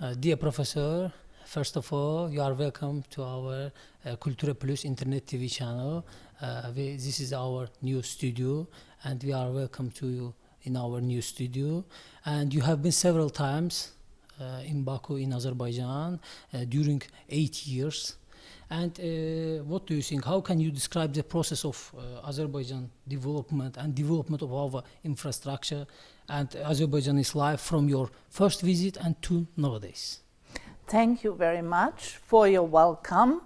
Dear Professor, first of all, you are welcome to our Kulturaplus Internet TV channel. This is our new studio, and we are welcome to you in our new studio. And you have been several times in Baku, in Azerbaijan, during 8 years. And what do you think? How can you describe the process of Azerbaijan development and development of our infrastructure and Azerbaijani's life from your first visit and to nowadays? Thank you very much for your welcome.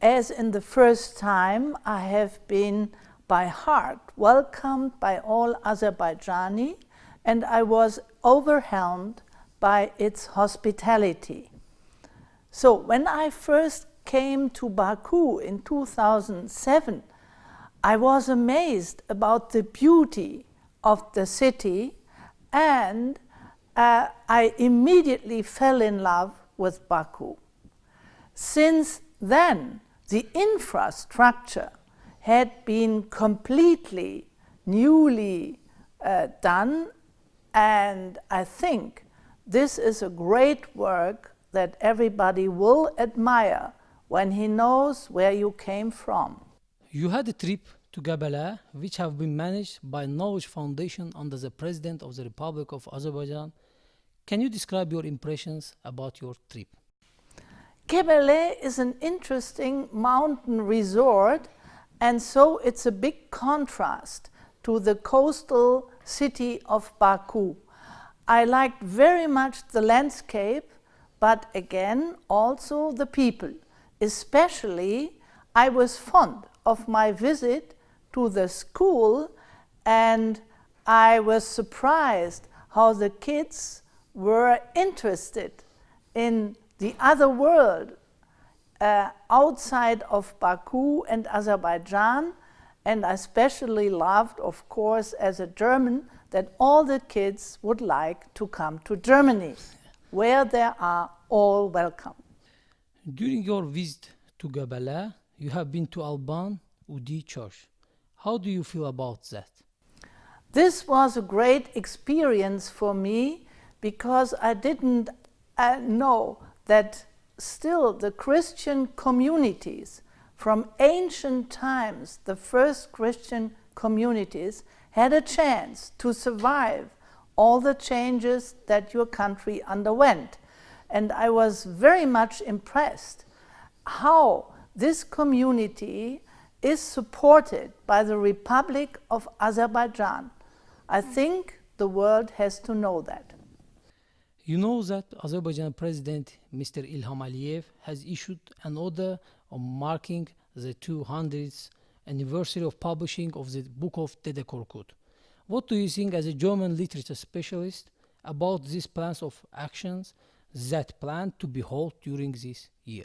As in the first time, I have been by heart welcomed by all Azerbaijani, and I was overwhelmed by its hospitality. So when I first came to Baku in 2007, I was amazed about the beauty of the city, and I immediately fell in love with Baku. Since then, the infrastructure had been completely newly done, and I think this is a great work that everybody will admire when he knows where you came from. You had a trip to Gabala, which have been managed by Knowledge Foundation under the President of the Republic of Azerbaijan. Can you describe your impressions about your trip? Gebele is an interesting mountain resort, and so it's a big contrast to the coastal city of Baku. I liked very much the landscape, but again also the people. Especially, I was fond of my visit to the school, and I was surprised how the kids were interested in the other world outside of Baku and Azerbaijan. And I especially loved, of course, as a German, that all the kids would like to come to Germany, where they are all welcome. During your visit to Gabala, you have been to Alban Udi Church. How do you feel about that? This was a great experience for me, because I didn't know that still the Christian communities from ancient times, the first Christian communities, had a chance to survive all the changes that your country underwent. And I was very much impressed how this community is supported by the Republic of Azerbaijan. I think the world has to know that. You know that Azerbaijan President Mr. Ilham Aliyev has issued an order on marking the 200th anniversary of publishing of the Book of Dede Korkut. What do you think, as a German literature specialist, about these plans of actions that plan to be held during this year?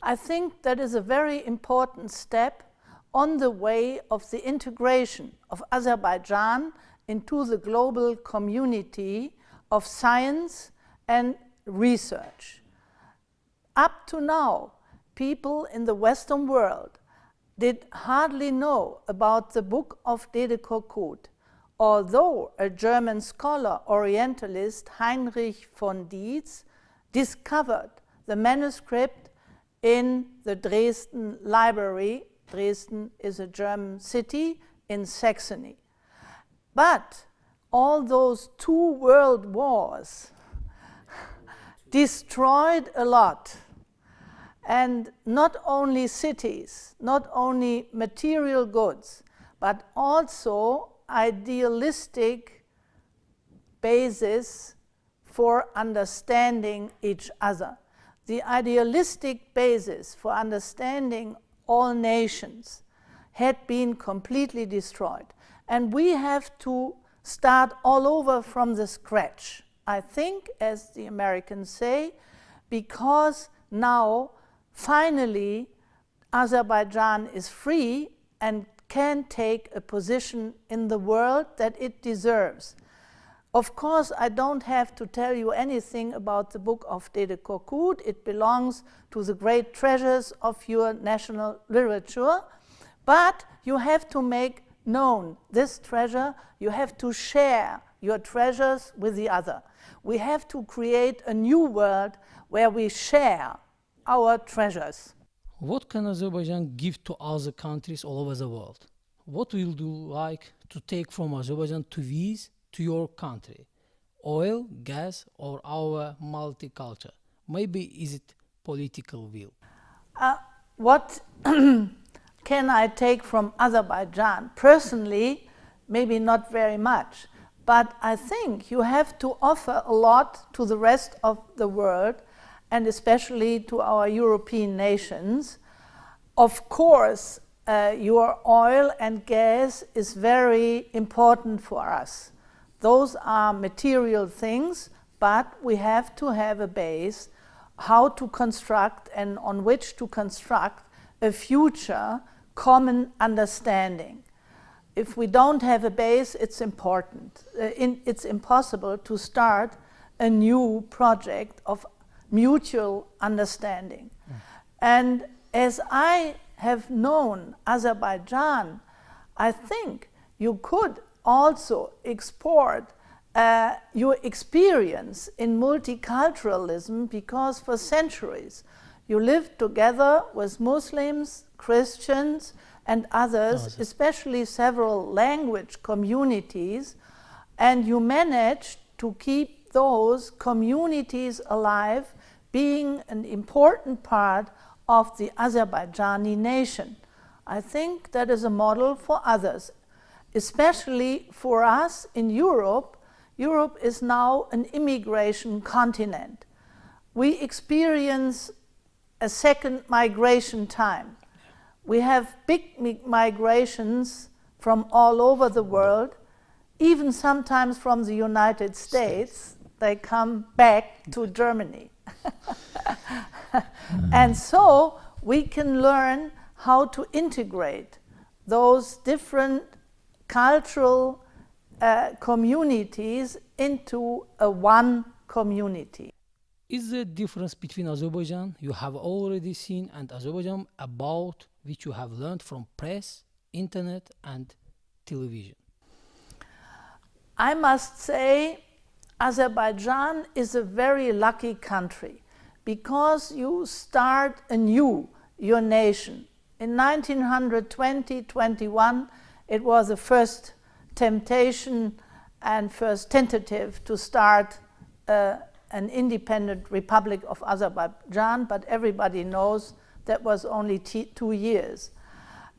I think that is a very important step on the way of the integration of Azerbaijan into the global community of science and research. Up to now, people in the Western world did hardly know about the Book of Dede Korkut, although a German scholar, Orientalist Heinrich von Dietz, discovered the manuscript in the Dresden Library. Dresden is a German city in Saxony. But all those 2 world wars destroyed a lot. And not only cities, not only material goods, but also idealistic basis for understanding each other. The idealistic basis for understanding all nations had been completely destroyed. And we have to start all over from the scratch, I think, as the Americans say, because now, finally, Azerbaijan is free and can take a position in the world that it deserves. Of course, I don't have to tell you anything about the Book of Dede Korkut. It belongs to the great treasures of your national literature. But you have to make known this treasure. You have to share your treasures with the other. We have to create a new world where we share our treasures. What can Azerbaijan give to other countries all over the world? What will you like to take from Azerbaijan to these, to your country? Oil, gas, or our multiculture? Maybe is it political will? What can I take from Azerbaijan? Personally, maybe not very much, but I think you have to offer a lot to the rest of the world, and especially to our European nations. Of course, your oil and gas is very important for us. Those are material things, but we have to have a base how to construct and on which to construct a future common understanding. If we don't have a base, it's important. It's impossible to start a new project of mutual understanding. And as I have known Azerbaijan, I think you could also export your experience in multiculturalism, because for centuries you lived together with Muslims, Christians, and others, especially several language communities, and you managed to keep those communities alive, being an important part of the Azerbaijani nation. I think that is a model for others, especially for us in Europe. Europe is now an immigration continent. We experience a second migration time. We have big migrations from all over the world, even sometimes from the United States. They come back to Germany. And so we can learn how to integrate those different cultural communities into a one community. Is the difference between Azerbaijan you have already seen and Azerbaijan about which you have learned from press, internet, and television? I must say Azerbaijan is a very lucky country, because you start anew your nation. In 1920-21, it was the first temptation and first tentative to start an independent Republic of Azerbaijan, but everybody knows that was only 2 years.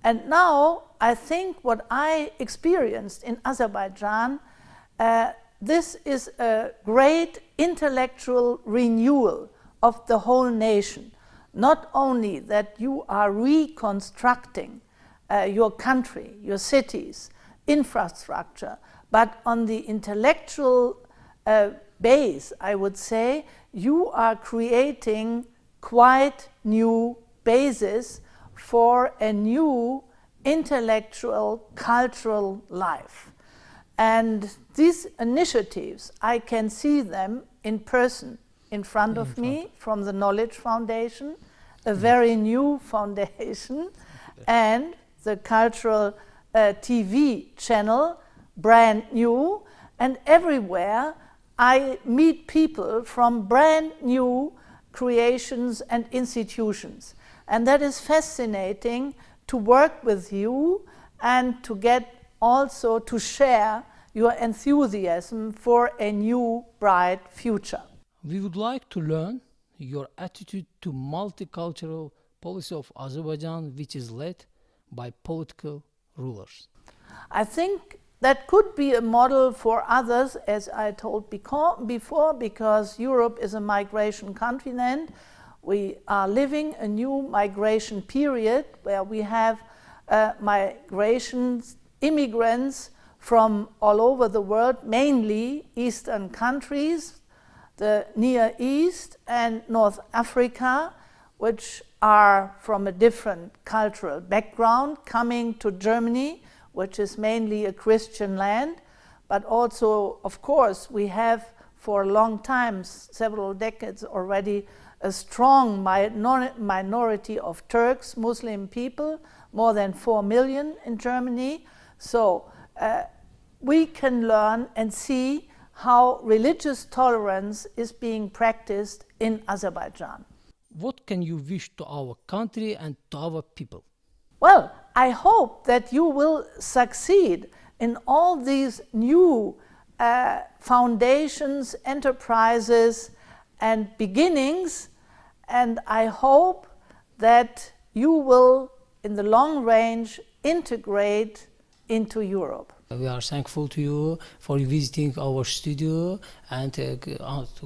And now I think what I experienced in Azerbaijan, this is a great intellectual renewal of the whole nation. Not only that you are reconstructing your country, your cities, infrastructure, but on the intellectual base, I would say, you are creating quite new basis for a new intellectual, cultural life. And these initiatives, I can see them in person in front of me from the Knowledge Foundation, a very new foundation, and the cultural TV channel, brand new, and everywhere I meet people from brand new creations and institutions. And that is fascinating to work with you and to get also to share your enthusiasm for a new, bright future. We would like to learn your attitude to multicultural policy of Azerbaijan, which is led by political rulers. I think that could be a model for others, as I told before, because Europe is a migration continent. We are living a new migration period where we have migrations, immigrants from all over the world, mainly Eastern countries, the Near East and North Africa, which are from a different cultural background, coming to Germany, which is mainly a Christian land. But also, of course, we have for a long time, several decades already, a strong minority of Turks, Muslim people, more than 4 million in Germany. So we can learn and see how religious tolerance is being practiced in Azerbaijan. What can you wish to our country and to our people? Well, I hope that you will succeed in all these new foundations, enterprises, and beginnings, and I hope that you will, in the long range, integrate into Europe. We are thankful to you for visiting our studio and to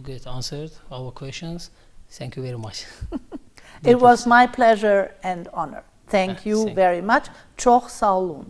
get answered our questions. Thank you very much. It was my pleasure and honor. Thank you Thank very much. Çok sağ olun.